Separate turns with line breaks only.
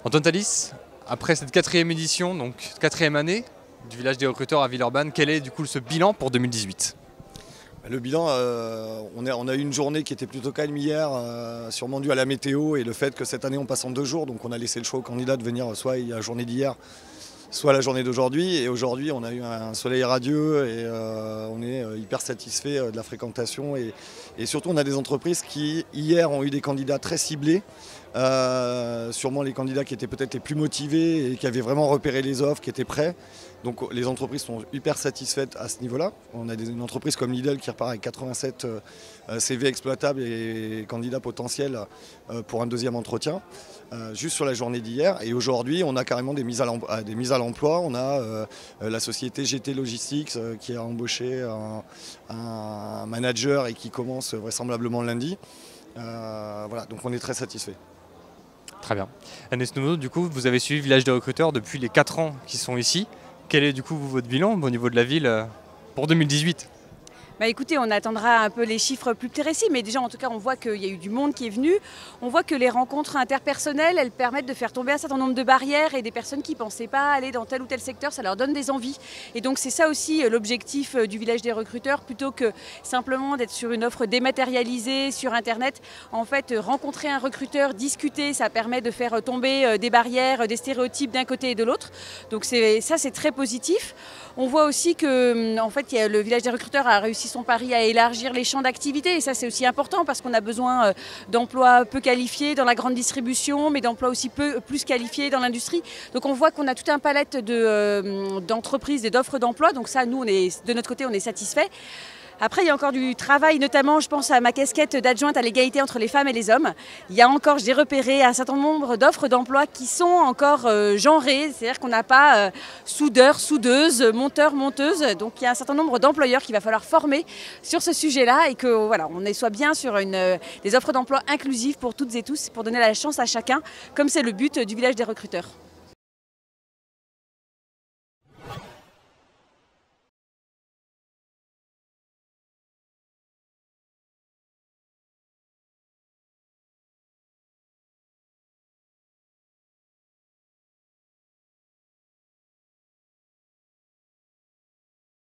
Antoine Thalys, après cette 4e édition, donc 4e année du village des recruteurs à Villeurbanne, quel est du coup ce bilan pour 2018?
Le bilan, on a eu une journée qui était plutôt calme hier, sûrement due à la météo et le fait que cette année on passe en 2 jours, donc on a laissé le choix aux candidats de venir soit la journée d'hier, soit la journée d'aujourd'hui. Et aujourd'hui on a eu un soleil radieux et on est hyper satisfait de la fréquentation. Et surtout on a des entreprises qui hier ont eu des candidats très ciblés. Sûrement les candidats qui étaient peut-être les plus motivés et qui avaient vraiment repéré les offres, qui étaient prêts. Donc les entreprises sont hyper satisfaites à ce niveau-là. On a une entreprise comme Lidl qui repart avec 87 CV exploitables et candidats potentiels pour un 2e entretien, juste sur la journée d'hier. Et aujourd'hui, on a carrément des mises à l'emploi. On a la société GT Logistics qui a embauché un manager et qui commence vraisemblablement lundi. Voilà, donc on est très satisfait.
Très bien. Agnès Nouveau, du coup, vous avez suivi le village des recruteurs depuis les 4 ans qui sont ici. Quel est du coup votre bilan au niveau de la ville pour 2018?
Bah écoutez, on attendra un peu les chiffres plus précis, mais déjà en tout cas on voit qu'il y a eu du monde qui est venu. On voit que les rencontres interpersonnelles, elles permettent de faire tomber un certain nombre de barrières et des personnes qui ne pensaient pas aller dans tel ou tel secteur, ça leur donne des envies. Et donc c'est ça aussi l'objectif du village des recruteurs, plutôt que simplement d'être sur une offre dématérialisée sur Internet. En fait, rencontrer un recruteur, discuter, ça permet de faire tomber des barrières, des stéréotypes d'un côté et de l'autre. Donc ça c'est très positif. On voit aussi que en fait, le village des recruteurs a réussi son pari à élargir les champs d'activité, et ça c'est aussi important parce qu'on a besoin d'emplois peu qualifiés dans la grande distribution, mais d'emplois aussi plus qualifiés dans l'industrie. Donc on voit qu'on a toute un palette d'entreprises et d'offres d'emploi, donc ça nous de notre côté on est satisfait. Après, il y a encore du travail, notamment, je pense à ma casquette d'adjointe à l'égalité entre les femmes et les hommes. Il y a encore, j'ai repéré un certain nombre d'offres d'emploi qui sont encore genrées, c'est-à-dire qu'on n'a pas soudeur, soudeuse, monteur, monteuse. Donc il y a un certain nombre d'employeurs qu'il va falloir former sur ce sujet-là et que voilà, on soit bien sur des offres d'emploi inclusives pour toutes et tous, pour donner la chance à chacun, comme c'est le but du village des recruteurs.